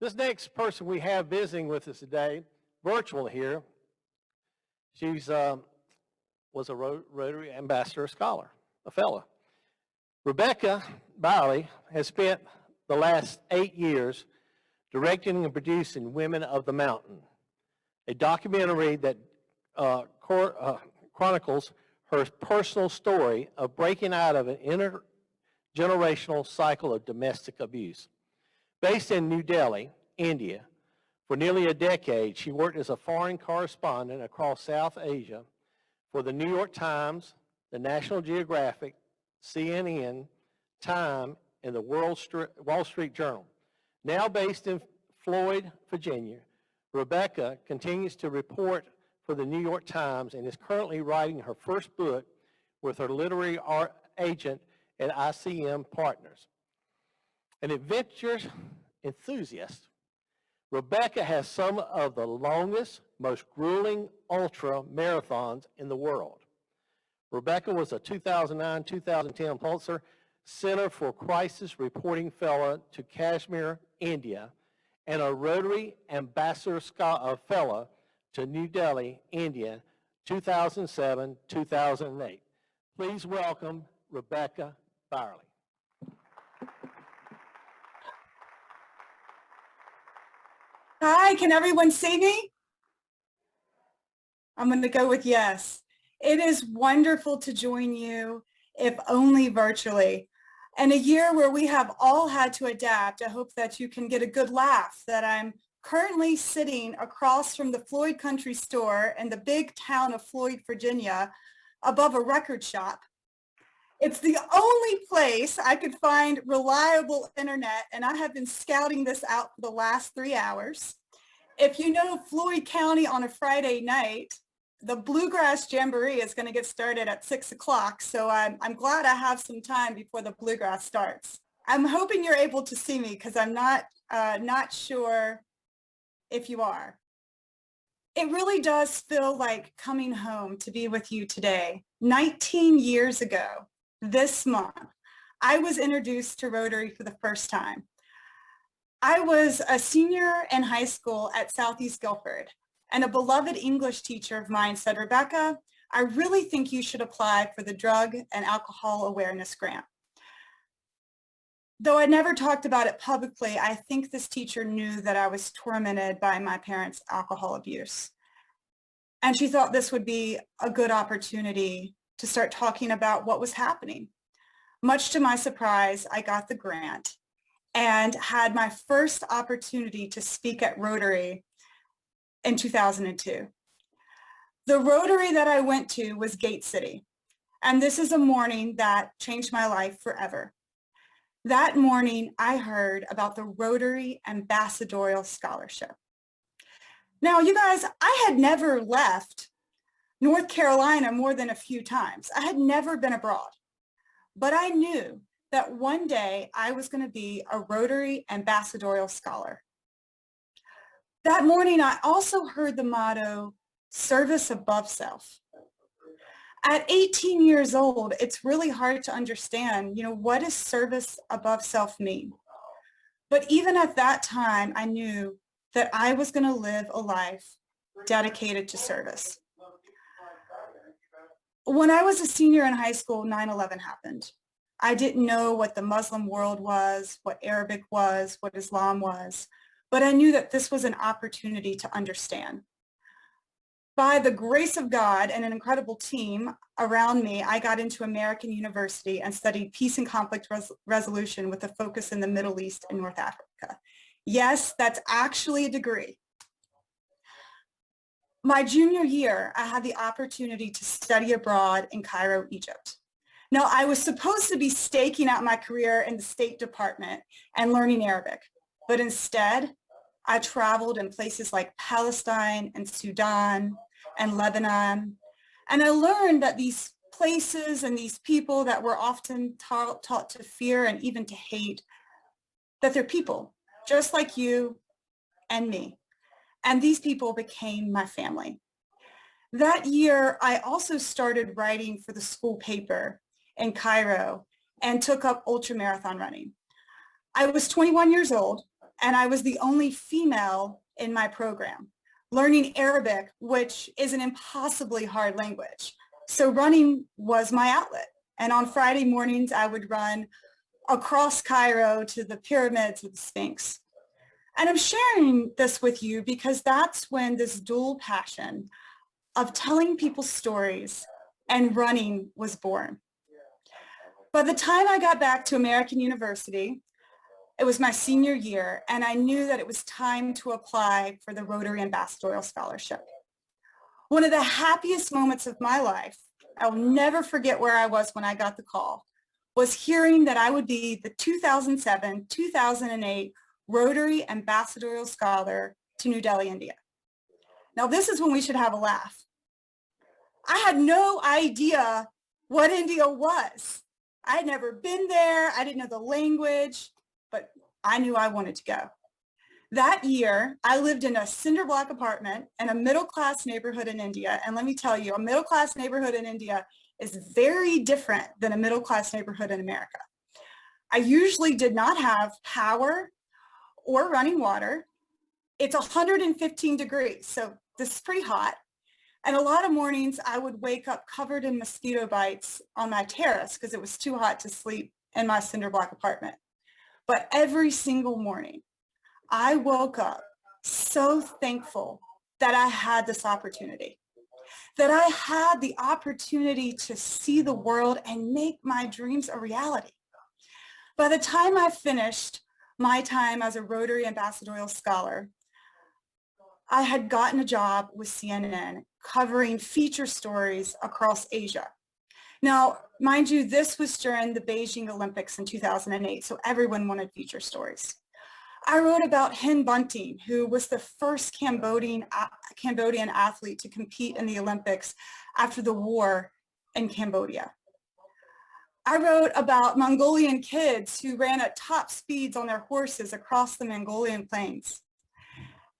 This next person we have visiting with us today, virtual here, she's was a Rotary Ambassador Scholar, a fellow. RebeccaByerly has spent the last 8 years directing and producing Women of the Mountain, a documentary that chronicles her personal story of breaking out of an intergenerational cycle of domestic abuse. Based in New Delhi, India, for nearly a decade, she worked as a foreign correspondent across South Asia for the New York Times, the National Geographic, CNN, Time, and the Wall Street Journal. Now based in Floyd, Virginia, Rebecca continues to report for the New York Times and is currently writing her first book with her literary art agent at ICM Partners. An adventure enthusiast, Rebecca has some of the longest, most grueling ultra marathons in the world. Rebecca was a 2009-2010 Pulitzer Center for Crisis Reporting Fellow to Kashmir, India, and a Rotary Ambassador Fellow to New Delhi, India, 2007-2008. Please welcome RebeccaByerly. Hi, can everyone see me? I'm going to go with yes. It is wonderful to join you, if only virtually. In a year where we have all had to adapt, I hope that you can get a good laugh that I'm currently sitting across from the Floyd Country Store in the big town of Floyd, Virginia, above a record shop. It's the only place I could find reliable internet, and I have been scouting this out for the last 3 hours. If you know Floyd County on a Friday night, the Bluegrass Jamboree is going to get started at 6 o'clock, so I'm glad I have some time before the Bluegrass starts. I'm hoping you're able to see me because I'm not sure if you are. It really does feel like coming home to be with you today. 19 years ago, this month, I was introduced to Rotary for the first time. I was a senior in high school at Southeast Guilford, and a beloved English teacher of mine said, "Rebecca, I really think you should apply for the Drug and Alcohol Awareness Grant." Though I never talked about it publicly, I think this teacher knew that I was tormented by my parents' alcohol abuse. And she thought this would be a good opportunity to start talking about what was happening. Much to my surprise, I got the grant and had my first opportunity to speak at Rotary in 2002. The Rotary that I went to was Gate City, and this is a morning that changed my life forever. That morning, I heard about the Rotary Ambassadorial Scholarship. Now, you guys, I had never left North Carolina more than a few times. I had never been abroad, but I knew that one day I was going to be a Rotary Ambassadorial Scholar. That morning, I also heard the motto, service above self. At 18 years old, it's really hard to understand, what does service above self mean? But even at that time, I knew that I was going to live a life dedicated to service. When I was a senior in high school, 9/11 happened. I didn't know what the Muslim world was, what Arabic was, what Islam was, but I knew that this was an opportunity to understand. By the grace of God and an incredible team around me, I got into American University and studied peace and conflict resolution with a focus in the Middle East and North Africa. Yes, that's actually a degree. My junior year, I had the opportunity to study abroad in Cairo, Egypt. Now, I was supposed to be staking out my career in the State Department and learning Arabic, but instead, I traveled in places like Palestine and Sudan and Lebanon, and I learned that these places and these people that were often taught to fear and even to hate, that they're people, just like you and me. And these people became my family. That year, I also started writing for the school paper in Cairo and took up ultramarathon running. I was 21 years old, and I was the only female in my program, learning Arabic, which is an impossibly hard language. So running was my outlet. And on Friday mornings, I would run across Cairo to the pyramids of the Sphinx. And I'm sharing this with you because that's when this dual passion of telling people stories and running was born. By the time I got back to American University, it was my senior year, and I knew that it was time to apply for the Rotary Ambassadorial Scholarship. One of the happiest moments of my life, I'll never forget where I was when I got the call, was hearing that I would be the 2007-2008 Rotary Ambassadorial Scholar to New Delhi, India. Now, this is when we should have a laugh. I had no idea what India was. I had never been there. I didn't know the language, but I knew I wanted to go. That year, I lived in a cinder block apartment in a middle-class neighborhood in India. And let me tell you, a middle-class neighborhood in India is very different than a middle-class neighborhood in America. I usually did not have power or running water. It's 115 degrees, so this is pretty hot. And a lot of mornings I would wake up covered in mosquito bites on my terrace because it was too hot to sleep in my cinder block apartment. But every single morning, I woke up so thankful that I had this opportunity, that I had the opportunity to see the world and make my dreams a reality. By the time I finished my time as a Rotary Ambassadorial Scholar, I had gotten a job with CNN covering feature stories across Asia. Now, mind you, this was during the Beijing Olympics in 2008, so everyone wanted feature stories. I wrote about Hin Bunting, who was the first Cambodian athlete to compete in the Olympics after the war in Cambodia. I wrote about Mongolian kids who ran at top speeds on their horses across the Mongolian plains.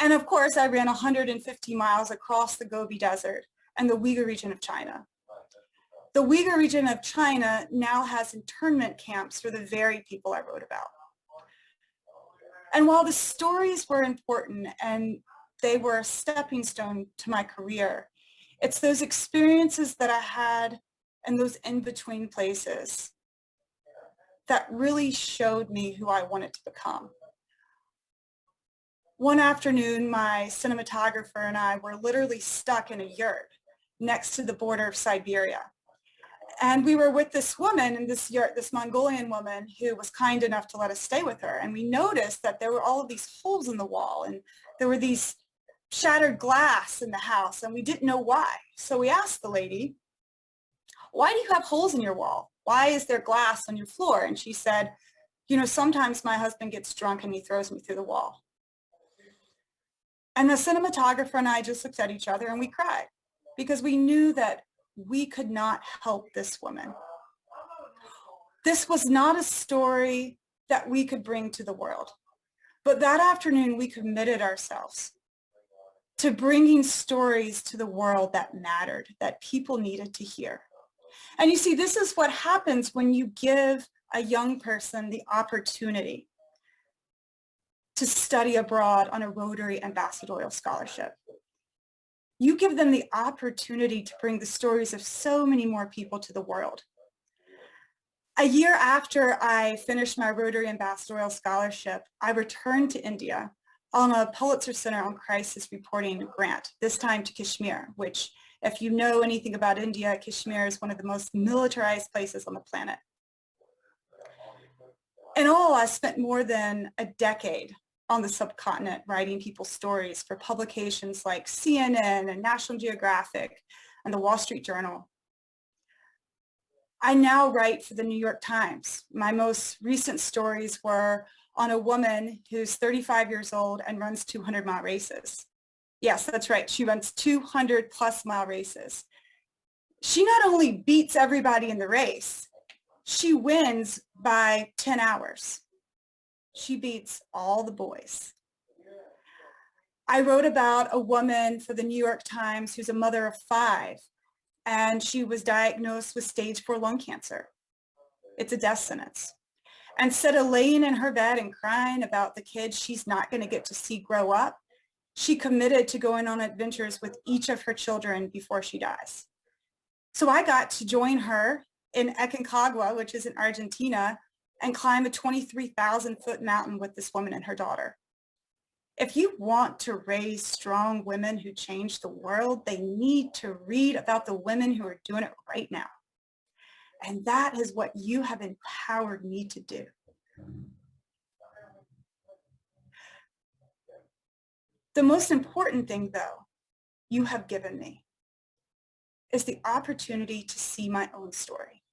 And of course, I ran 150 miles across the Gobi Desert and the Uyghur region of China. The Uyghur region of China now has internment camps for the very people I wrote about. And while the stories were important and they were a stepping stone to my career, it's those experiences that I had in those in-between places that really showed me who I wanted to become. One afternoon, my cinematographer and I were literally stuck in a yurt next to the border of Siberia. And we were with this woman in this yurt, this Mongolian woman who was kind enough to let us stay with her. And we noticed that there were all of these holes in the wall and there were these shattered glass in the house and we didn't know why. So we asked the lady, why do you have holes in your wall? Why is there glass on your floor? And she said, you know, sometimes my husband gets drunk and he throws me through the wall. And the cinematographer and I just looked at each other and we cried because we knew that we could not help this woman. This was not a story that we could bring to the world. But that afternoon, we committed ourselves to bringing stories to the world that mattered, that people needed to hear. And you see, this is what happens when you give a young person the opportunity to study abroad on a Rotary Ambassadorial Scholarship. You give them the opportunity to bring the stories of so many more people to the world. A year after I finished my Rotary Ambassadorial Scholarship, I returned to India on a Pulitzer Center on Crisis Reporting grant, this time to Kashmir, which, if you know anything about India, Kashmir is one of the most militarized places on the planet. In all, I spent more than a decade on the subcontinent writing people's stories for publications like CNN and National Geographic and the Wall Street Journal. I now write for the New York Times. My most recent stories were on a woman who's 35 years old and runs 200-mile races. Yes, that's right. She runs 200-plus-mile races. She not only beats everybody in the race, she wins by 10 hours. She beats all the boys. I wrote about a woman for the New York Times who's a mother of 5, and she was diagnosed with stage 4 lung cancer. It's a death sentence. Instead of laying in her bed and crying about the kids she's not going to get to see grow up, she committed to going on adventures with each of her children before she dies. So I got to join her in Aconcagua, which is in Argentina, and climb a 23,000-foot mountain with this woman and her daughter. If you want to raise strong women who change the world, they need to read about the women who are doing it right now. And that is what you have empowered me to do. The most important thing, though, you have given me is the opportunity to see my own story.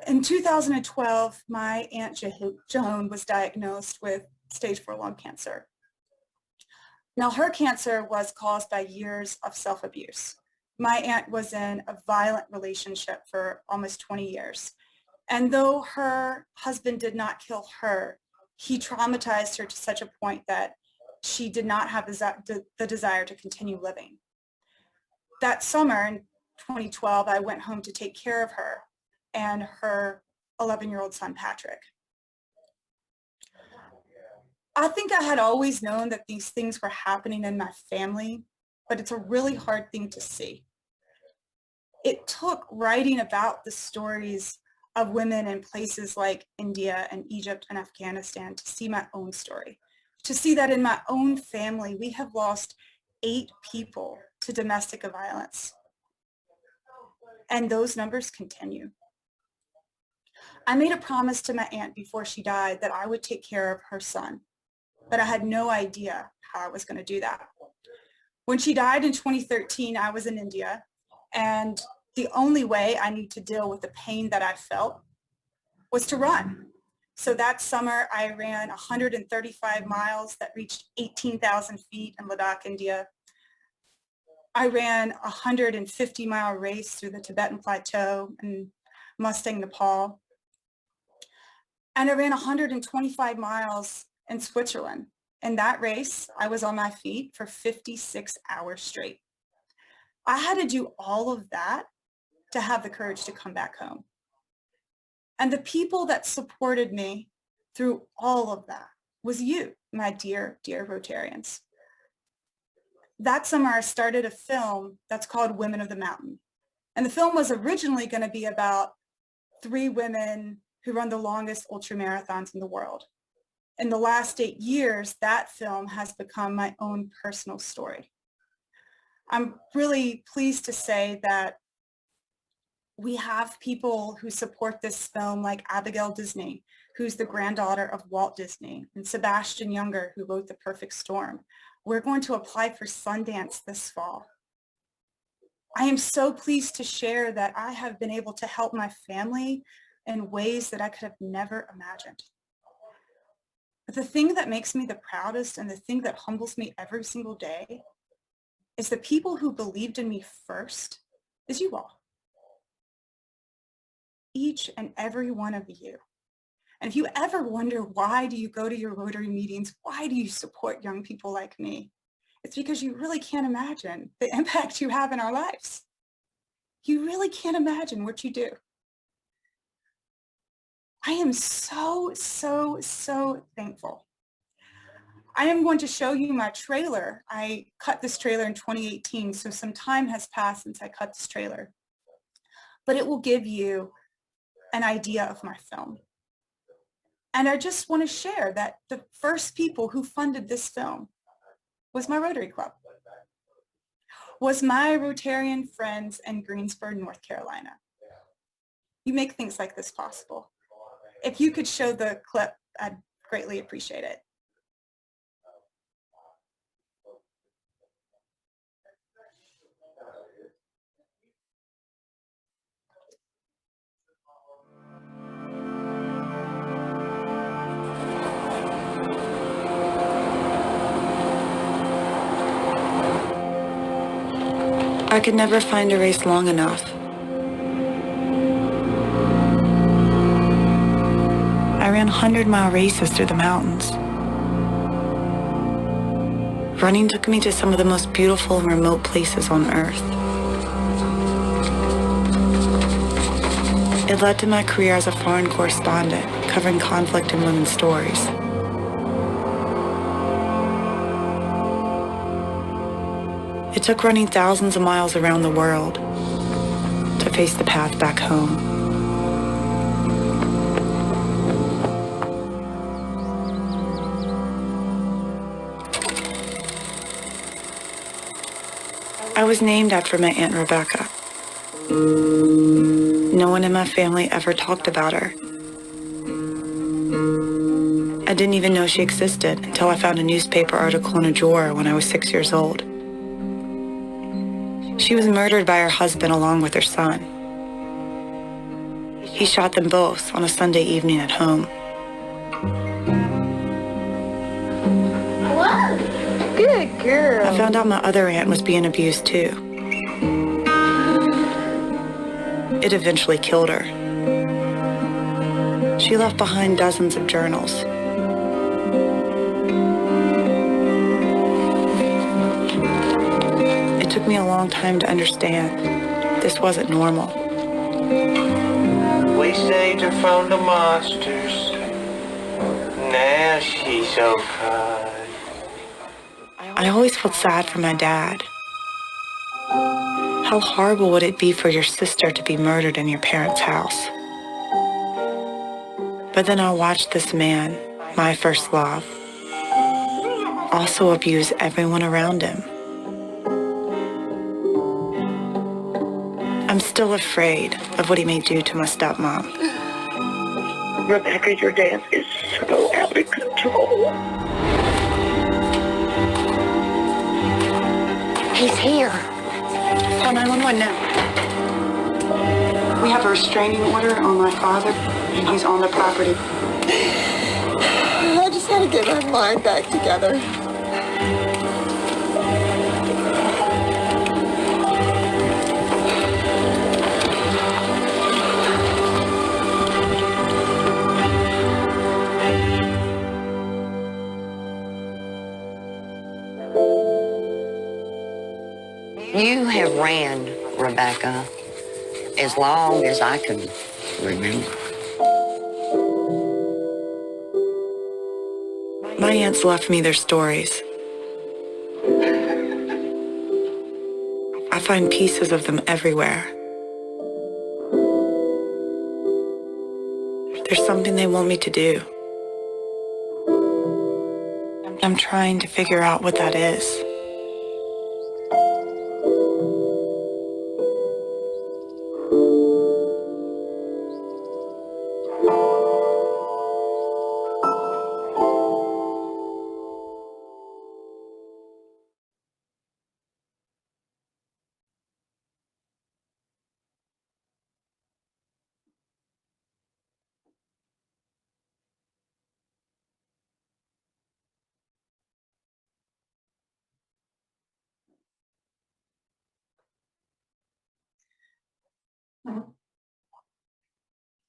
In 2012, my Aunt Joan was diagnosed with stage 4 lung cancer. Now, her cancer was caused by years of self-abuse. My aunt was in a violent relationship for almost 20 years. And though her husband did not kill her, he traumatized her to such a point that she did not have the desire to continue living. That summer in 2012, I went home to take care of her and her 11-year-old son, Patrick. I think I had always known that these things were happening in my family, but it's a really hard thing to see. It took writing about the stories of women in places like India and Egypt and Afghanistan to see my own story, to see that in my own family, we have lost 8 people to domestic violence. And those numbers continue. I made a promise to my aunt before she died that I would take care of her son, but I had no idea how I was going to do that. When she died in 2013, I was in India, and the only way I knew to deal with the pain that I felt was to run. So that summer, I ran 135 miles that reached 18,000 feet in Ladakh, India. I ran a 150-mile race through the Tibetan Plateau in Mustang, Nepal. And I ran 125 miles in Switzerland. In that race, I was on my feet for 56 hours straight. I had to do all of that to have the courage to come back home. And the people that supported me through all of that was you, my dear, dear Rotarians. That summer, I started a film that's called Women of the Mountain. And the film was originally going to be about 3 women who run the longest ultramarathons in the world. In the last 8 years, that film has become my own personal story. I'm really pleased to say that we have people who support this film like Abigail Disney, who's the granddaughter of Walt Disney, and Sebastian Junger, who wrote The Perfect Storm. We're going to apply for Sundance this fall. I am so pleased to share that I have been able to help my family in ways that I could have never imagined. But the thing that makes me the proudest and the thing that humbles me every single day is the people who believed in me first is you all. Each and every one of you. And if you ever wonder, why do you go to your Rotary meetings? Why do you support young people like me? It's because you really can't imagine the impact you have in our lives. You really can't imagine what you do. I am so, so, so thankful. I am going to show you my trailer. I cut this trailer in 2018, so some time has passed since I cut this trailer. But it will give you an idea of my film. And I just want to share that the first people who funded this film was my Rotary Club, was my Rotarian friends in Greensboro, North Carolina. You make things like this possible. If you could show the clip, I'd greatly appreciate it. I could never find a race long enough. I ran 100-mile races through the mountains. Running took me to some of the most beautiful and remote places on Earth. It led to my career as a foreign correspondent. covering conflict in women's stories. It took running thousands of miles around the world to face the path back home. I was named after my Aunt Rebecca. No one in my family ever talked about her. I didn't even know she existed until I found a newspaper article in a drawer when I was 6 years old. She was murdered by her husband along with her son. He shot them both on a Sunday evening at home. Good girl. I found out my other aunt was being abused too. It eventually killed her. She left behind dozens of journals. It took me a long time to understand this wasn't normal. We saved her from the monsters. Now she's okay. I always felt sad for my dad. How horrible would it be for your sister to be murdered in your parents' house? But then I watched this man, my first love, also abuse everyone around him. I'm still afraid of what he may do to my stepmom. Rebecca, your dad is so out of control. He's here. Call 911 now. We have a restraining order on my father, and he's on the property. I just had to get my mind back together. You have ran, Rebecca, as long as I can remember. My aunts left me their stories. I find pieces of them everywhere. There's something they want me to do. I'm trying to figure out what that is.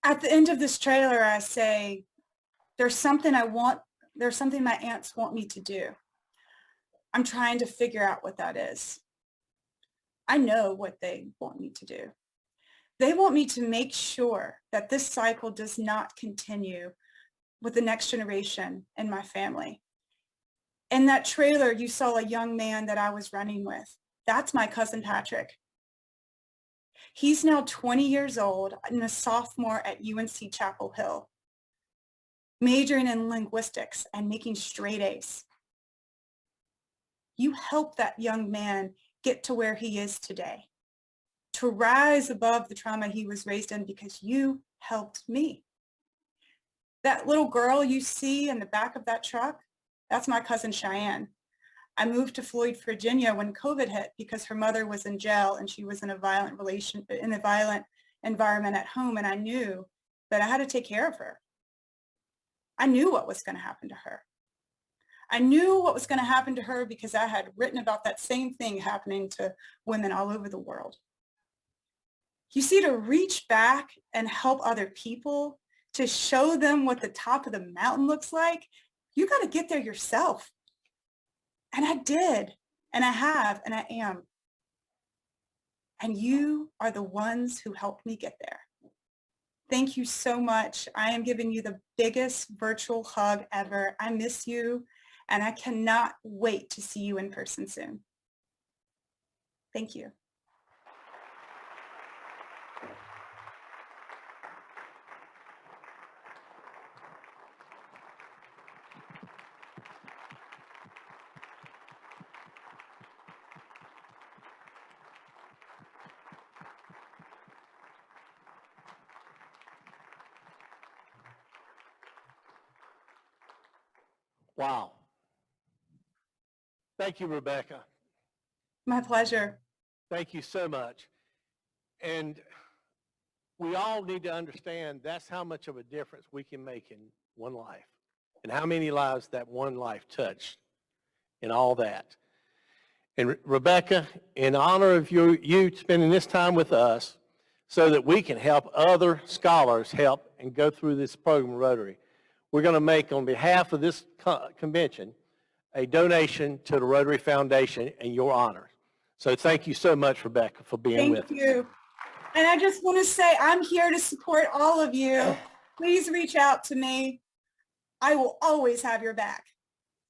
At the end of this trailer, I say, there's something my aunts want me to do. I'm trying to figure out what that is. I know what they want me to do. They want me to make sure that this cycle does not continue with the next generation in my family. In that trailer, you saw a young man that I was running with. That's my cousin Patrick. He's now 20 years old and a sophomore at UNC Chapel Hill, majoring in linguistics and making straight A's. You helped that young man get to where he is today, to rise above the trauma he was raised in because you helped me. That little girl you see in the back of that truck, that's my cousin Cheyenne. I moved to Floyd, Virginia when COVID hit because her mother was in jail and she was in a violent environment at home, and I knew that I had to take care of her. I knew what was going to happen to her. I knew what was going to happen to her because I had written about that same thing happening to women all over the world. You see, to reach back and help other people, to show them what the top of the mountain looks like, you got to get there yourself. And I did, and I have, and I am. And you are the ones who helped me get there. Thank you so much. I am giving you the biggest virtual hug ever. I miss you, and I cannot wait to see you in person soon. Thank you. Wow. Thank you, Rebecca. My pleasure. Thank you so much. And we all need to understand that's how much of a difference we can make in one life and how many lives that one life touched and all that. And Rebecca, in honor of you spending this time with us so that we can help other scholars help and go through this program, Rotary, we're going to make, on behalf of this convention, a donation to the Rotary Foundation in your honor. So thank you so much, Rebecca, for being with us. Thank you. And I just want to say I'm here to support all of you. Please reach out to me. I will always have your back.